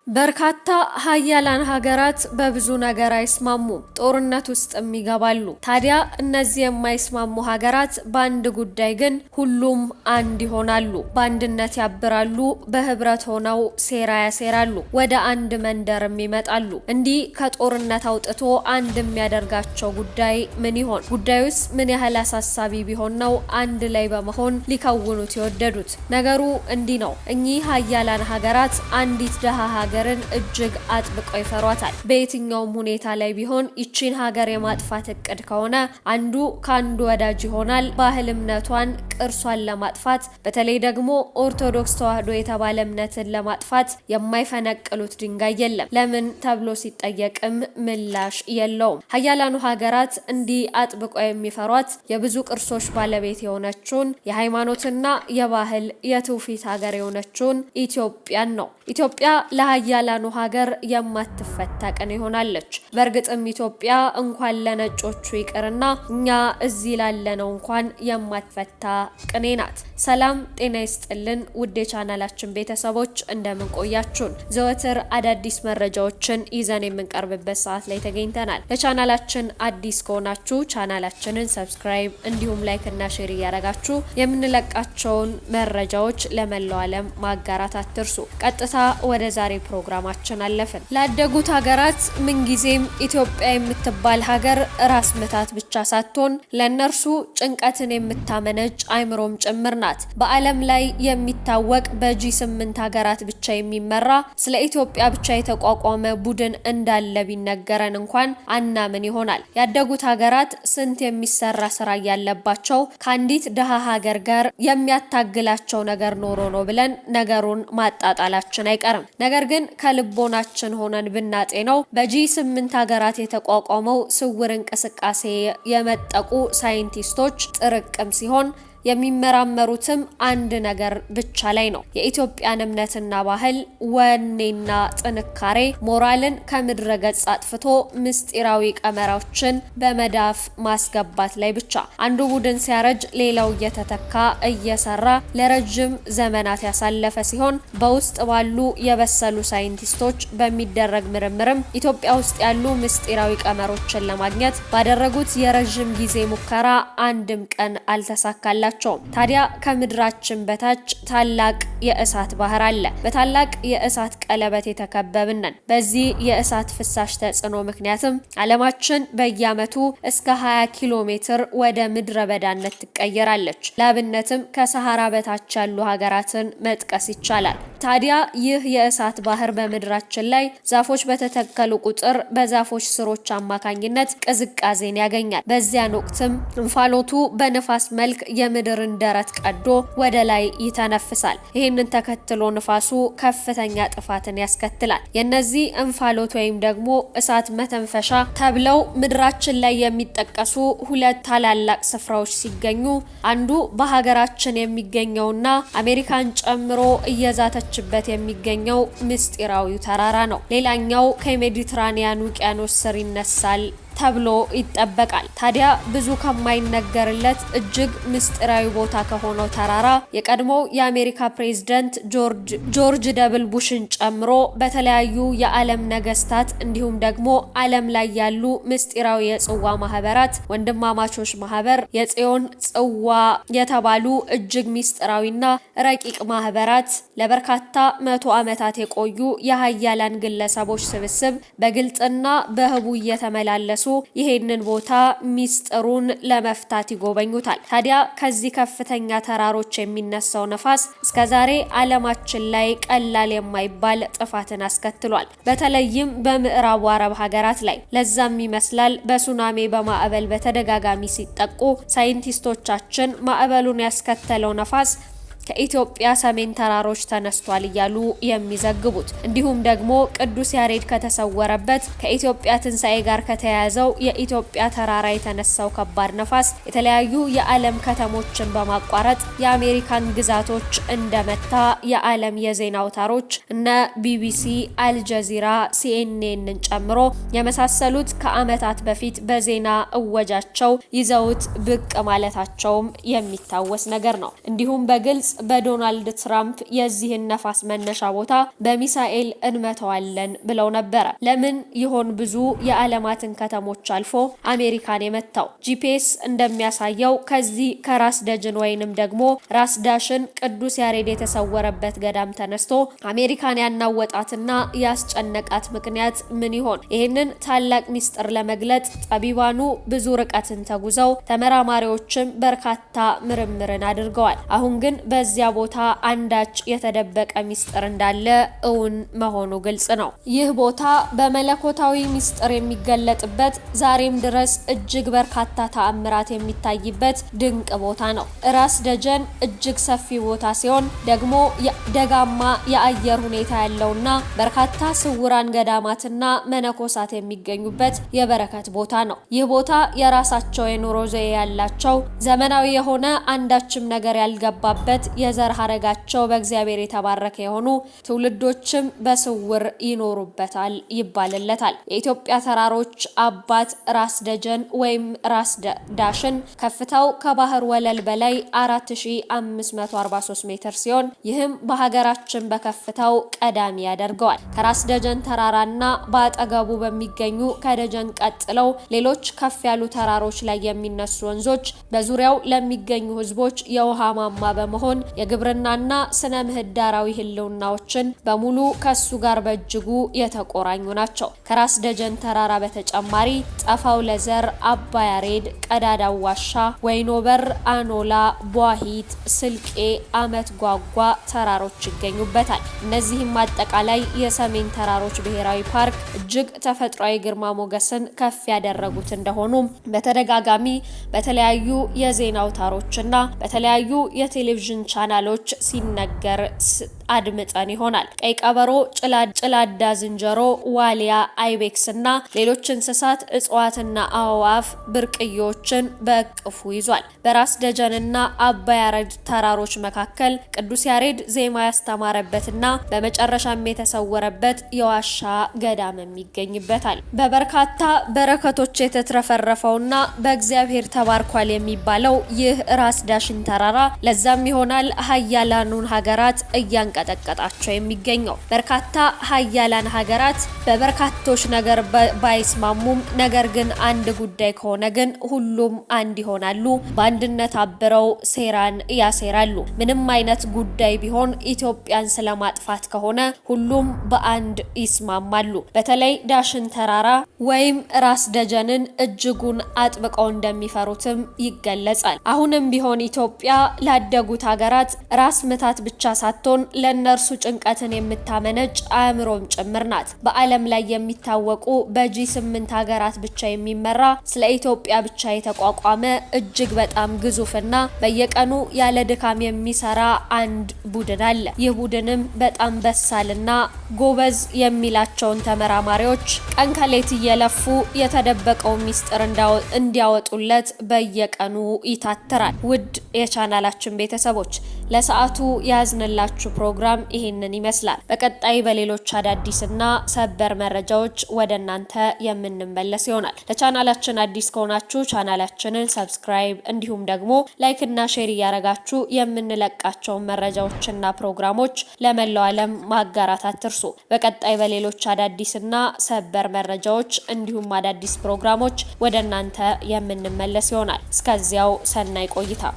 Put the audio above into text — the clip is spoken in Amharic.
በርካታ ሀያላን ሀገራት በብዙ ነገር አይስማሙም፣ ጦርነት ውስጥ ይገባሉ። ታዲያ እነዚህ የማይስማሙ ሀገራት በአንድ ጉዳይ ግን ሁሉም አንድ ይሆናሉ፣ በአንድነት ያብራሉ፣ በህብረት ሆነው ሴራ ያሴራሉ፣ ወደ አንድ መንደርም ይመጣሉ። እንዲህ ከጦርነት አውጥቶ አንድ የሚያደርጋቸው ጉዳይ ምን ይሆን? ጉዳዩስ ምን ያህል አሳሳቢ ቢሆን ነው አንድ ላይ በመሆን ሊከውኑት የወደዱት? ነገሩ እንዲህ ነው። እኚህ ሀያላን ሀገራት አንዲት ደሃ ሀገርን እጅግ አጥብቀው ይፈሯታል። በየትኛውም ሁኔታ ላይ ቢሆን ይቺን ሀገር የማጥፋት እቅድ ከሆነ አንዱ ካንዱ ወዳጅ ይሆናል። ባህል እምነቷን፣ ቅርሷን ለማጥፋት በተለይ ደግሞ ኦርቶዶክስ ተዋህዶ የተባለ እምነትን ለማጥፋት የማይፈነቅሉት ድንጋይ የለም። ለምን ተብሎ ሲጠየቅም ምላሽ የለውም። ሀያላኑ ሀገራት እንዲህ አጥብቀው የሚፈሯት የብዙ ቅርሶች ባለቤት የሆነችውን የሃይማኖትና የባህል የትውፊት ሀገር የሆነችውን ኢትዮጵያን ነው። ኢትዮጵያ ለሀያላኑ ሀገር የማትፈታ ቅን ይሆናለች። በእርግጥም ኢትዮጵያ እንኳን ለነጮቹ ይቅርና እኛ እዚህ ላለነው እንኳን የማትፈታ ቅኔ ናት። ሰላም ጤና ይስጥልን ውድ የቻናላችን ቤተሰቦች፣ እንደምን ቆያችሁን? ዘወትር አዳዲስ መረጃዎችን ይዘን የምንቀርብበት ሰዓት ላይ ተገኝተናል። ለቻናላችን አዲስ ከሆናችሁ ቻናላችንን ሰብስክራይብ እንዲሁም ላይክ እና ሼር እያደረጋችሁ የምንለቃቸውን መረጃዎች ለመላው ዓለም ማጋራት አትርሱ። ቀጥታ ወደ ዛሬ ፕሮግራማችን አለፍን። ላደጉት ሀገራት ምንጊዜም ኢትዮጵያ የምትባል ሀገር ራስ ምታት ብቻ ሳትሆን ለነርሱ ጭንቀትን የምታመነጭ አይምሮም ጭምር ናት። በዓለም ላይ የሚታወቅ በጂ8 ሀገራት ብቻ የሚመራ ስለ ኢትዮጵያ ብቻ የተቋቋመ ቡድን እንዳለ ቢነገረን እንኳን አናምን ይሆናል። ያደጉት ሀገራት ስንት የሚሰራ ስራ ያለባቸው ከአንዲት ደሃ ሀገር ጋር የሚያታግላቸው ነገር ኖሮ ነው ብለን ነገሩን ማጣጣላችን አይቀርም። ነገር ግን ከልቦናችን ሆነን ብናጤነው በጂ8 ሀገራት የተቋቋመው ስውር እንቅስቃሴ የመጠቁ ሳይንቲስቶች ጥርቅም ሲሆን የሚመራመሩትም አንድ ነገር ብቻ ላይ ነው። የኢትዮጵያን እምነትና ባህል፣ ወኔና ጥንካሬ፣ ሞራልን ከምድረ ገጽ አጥፍቶ ምስጢራዊ ቀመራዎችን በመዳፍ ማስገባት ላይ ብቻ። አንዱ ቡድን ሲያረጅ ሌላው እየተተካ እየሰራ ለረጅም ዘመናት ያሳለፈ ሲሆን በውስጥ ባሉ የበሰሉ ሳይንቲስቶች በሚደረግ ምርምርም ኢትዮጵያ ውስጥ ያሉ ምስጢራዊ ቀመሮችን ለማግኘት ባደረጉት የረጅም ጊዜ ሙከራ አንድም ቀን አልተሳካላቸውም። ታዲያ ከምድራችን በታች ታላቅ የእሳት ባህር አለ። በታላቅ የእሳት ቀለበት የተከበብን ነን። በዚህ የእሳት ፍሳሽ ተጽዕኖ ምክንያትም ዓለማችን በየዓመቱ እስከ 20 ኪሎ ሜትር ወደ ምድረ በዳነት ትቀየራለች። ለአብነትም ከሰሃራ በታች ያሉ ሀገራትን መጥቀስ ይቻላል። ታዲያ ይህ የእሳት ባህር በምድራችን ላይ ዛፎች በተተከሉ ቁጥር በዛፎች ስሮች አማካኝነት ቅዝቃዜን ያገኛል። በዚያን ወቅትም እንፋሎቱ በንፋስ መልክ የምድርን ደረት ቀዶ ወደ ላይ ይተነፍሳል። ይህንን ተከትሎ ንፋሱ ከፍተኛ ጥፋትን ያስከትላል። የነዚህ እንፋሎት ወይም ደግሞ እሳት መተንፈሻ ተብለው ምድራችን ላይ የሚጠቀሱ ሁለት ታላላቅ ስፍራዎች ሲገኙ አንዱ በሀገራችን የሚገኘውና አሜሪካን ጨምሮ እየዛተችበት የሚገኘው ምስጢራዊው ተራራ ነው። ሌላኛው ከሜዲትራኒያን ውቅያኖስ ስር ይነሳል ተብሎ ይጠበቃል። ታዲያ ብዙ ከማይነገርለት እጅግ ምስጢራዊ ቦታ ከሆነው ተራራ የቀድሞው የአሜሪካ ፕሬዝዳንት ጆርጅ ደብል ቡሽን ጨምሮ በተለያዩ የዓለም ነገስታት እንዲሁም ደግሞ ዓለም ላይ ያሉ ምስጢራዊ የጽዋ ማህበራት፣ ወንድማማቾች ማህበር፣ የጽዮን ጽዋ የተባሉ እጅግ ምስጢራዊና ረቂቅ ማህበራት ለበርካታ 100 ዓመታት የቆዩ የሀያላን ግለሰቦች ስብስብ በግልጽና በህቡ እየተመላለሱ ይሄንን ቦታ ሚስጥሩን ለመፍታት ይጎበኙታል። ታዲያ ከዚህ ከፍተኛ ተራሮች የሚነሳው ነፋስ እስከዛሬ ዓለማችን ላይ ቀላል የማይባል ጥፋትን አስከትሏል። በተለይም በምዕራቡ አረብ ሀገራት ላይ። ለዛም ይመስላል በሱናሚ በማዕበል በተደጋጋሚ ሲጠቁ ሳይንቲስቶቻችን ማዕበሉን ያስከተለው ነፋስ ከኢትዮጵያ ሰሜን ተራሮች ተነስቷል እያሉ የሚዘግቡት። እንዲሁም ደግሞ ቅዱስ ያሬድ ከተሰወረበት ከኢትዮጵያ ትንሣኤ ጋር ከተያያዘው የኢትዮጵያ ተራራ የተነሳው ከባድ ነፋስ የተለያዩ የዓለም ከተሞችን በማቋረጥ የአሜሪካን ግዛቶች እንደመታ የዓለም የዜና አውታሮች እነ ቢቢሲ፣ አልጀዚራ፣ ሲኤንኤንን ጨምሮ የመሳሰሉት ከዓመታት በፊት በዜና እወጃቸው ይዘውት ብቅ ማለታቸውም የሚታወስ ነገር ነው። እንዲሁም በግልጽ በዶናልድ ትራምፕ የዚህን ነፋስ መነሻ ቦታ በሚሳኤል እንመተዋለን ብለው ነበረ። ለምን ይሆን ብዙ የዓለማትን ከተሞች አልፎ አሜሪካን የመታው? ጂፒኤስ እንደሚያሳየው ከዚህ ከራስ ደጀን ወይንም ደግሞ ራስ ዳሽን ቅዱስ ያሬድ የተሰወረበት ገዳም ተነስቶ አሜሪካን ያናወጣትና ያስጨነቃት ምክንያት ምን ይሆን? ይህንን ታላቅ ሚስጥር ለመግለጽ ጠቢባኑ ብዙ ርቀትን ተጉዘው ተመራማሪዎችም በርካታ ምርምርን አድርገዋል። አሁን ግን በዚያ ቦታ አንዳች የተደበቀ ሚስጥር እንዳለ እውን መሆኑ ግልጽ ነው። ይህ ቦታ በመለኮታዊ ሚስጥር የሚገለጥበት ዛሬም ድረስ እጅግ በርካታ ተአምራት የሚታይበት ድንቅ ቦታ ነው። ራስ ደጀን እጅግ ሰፊ ቦታ ሲሆን ደግሞ ደጋማ የአየር ሁኔታ ያለውና በርካታ ስውራን ገዳማትና መነኮሳት የሚገኙበት የበረከት ቦታ ነው። ይህ ቦታ የራሳቸው የኑሮ ዘዬ ያላቸው ዘመናዊ የሆነ አንዳችም ነገር ያልገባበት የዘር ሐረጋቸው በእግዚአብሔር የተባረከ የሆኑ ትውልዶችም በስውር ይኖሩበታል ይባልለታል። የኢትዮጵያ ተራሮች አባት ራስ ደጀን ወይም ራስ ዳሽን ከፍታው ከባህር ወለል በላይ 4543 ሜትር ሲሆን ይህም በሀገራችን በከፍታው ቀዳሚ ያደርገዋል። ከራስ ደጀን ተራራና በአጠገቡ በሚገኙ ከደጀን ቀጥለው ሌሎች ከፍ ያሉ ተራሮች ላይ የሚነሱ ወንዞች በዙሪያው ለሚገኙ ህዝቦች የውሃ ማማ በመሆን የግብርናና ስነ ምህዳራዊ ህልውናዎችን በሙሉ ከሱ ጋር በእጅጉ የተቆራኙ ናቸው። ከራስ ደጀን ተራራ በተጨማሪ ጠፋው ለዘር፣ አባ ያሬድ፣ ቀዳዳው ዋሻ፣ ወይኖበር፣ አኖላ፣ ቧሂት፣ ስልቄ፣ አመት ጓጓ ተራሮች ይገኙበታል። እነዚህም አጠቃላይ የሰሜን ተራሮች ብሔራዊ ፓርክ እጅግ ተፈጥሯዊ ግርማ ሞገስን ከፍ ያደረጉት እንደሆኑ በተደጋጋሚ በተለያዩ የዜና አውታሮችና በተለያዩ የቴሌቪዥን ቻናሎች ሲነገር አድምጠን ይሆናል። ቀይ ቀበሮ፣ ጭላዳ ዝንጀሮ፣ ዋሊያ፣ አይቤክስ እና ሌሎች እንስሳት፣ እጽዋትና አዕዋፍ ብርቅዬዎችን በእቅፉ ይዟል። በራስ ደጀንና አባ ያሬድ ተራሮች መካከል ቅዱስ ያሬድ ዜማ ያስተማረበትና በመጨረሻም የተሰወረበት የዋሻ ገዳምም ይገኝበታል። በበርካታ በረከቶች የተትረፈረፈውና በእግዚአብሔር ተባርኳል የሚባለው ይህ ራስ ዳሽን ተራራ ለዛም ይሆናል ሀያላኑን ሀገራት እያንቀጠቀጣቸው የሚገኘው። በርካታ ሀያላን ሀገራት በበርካቶች ነገር ባይስማሙም ነገር ግን አንድ ጉዳይ ከሆነ ግን ሁሉም አንድ ይሆናሉ። በአንድነት አብረው ሴራን ያሴራሉ። ምንም አይነት ጉዳይ ቢሆን ኢትዮጵያን ስለማጥፋት ከሆነ ሁሉም በአንድ ይስማማሉ። በተለይ ዳሽን ተራራ ወይም ራስ ደጀንን እጅጉን አጥብቀው እንደሚፈሩትም ይገለጻል። አሁንም ቢሆን ኢትዮጵያ ላደጉት ሀገራት ራስ ምታት ብቻ ሳትሆን ለነርሱ ጭንቀትን የምታመነጭ አእምሮም ጭምር ናት። በዓለም ላይ የሚታወቁ በጂ8 ሀገራት ብቻ የሚመራ ስለ ኢትዮጵያ ብቻ የተቋቋመ እጅግ በጣም ግዙፍና በየቀኑ ያለ ድካም የሚሰራ አንድ ቡድን አለ። ይህ ቡድንም በጣም በሳልና ጎበዝ የሚላቸውን ተመራማሪዎች ቀን ከሌት እየለፉ የተደበቀው ሚስጥር እንዲያወጡለት በየቀኑ ይታተራል። ውድ የቻናላችን ቤተሰቦች ለሰዓቱ ያዝንላችሁ ፕሮግራም ይሄንን ይመስላል። በቀጣይ በሌሎች አዳዲስና ሰበር መረጃዎች ወደ እናንተ የምንመለስ ይሆናል። ለቻናላችን አዲስ ከሆናችሁ ቻናላችንን ሰብስክራይብ እንዲሁም ደግሞ ላይክ እና ሼር እያደረጋችሁ የምንለቃቸውን መረጃዎችና ፕሮግራሞች ለመላው ዓለም ማጋራት አትርሱ። በቀጣይ በሌሎች አዳዲስና ሰበር መረጃዎች እንዲሁም አዳዲስ ፕሮግራሞች ወደ እናንተ የምንመለስ ይሆናል። እስከዚያው ሰናይ ቆይታ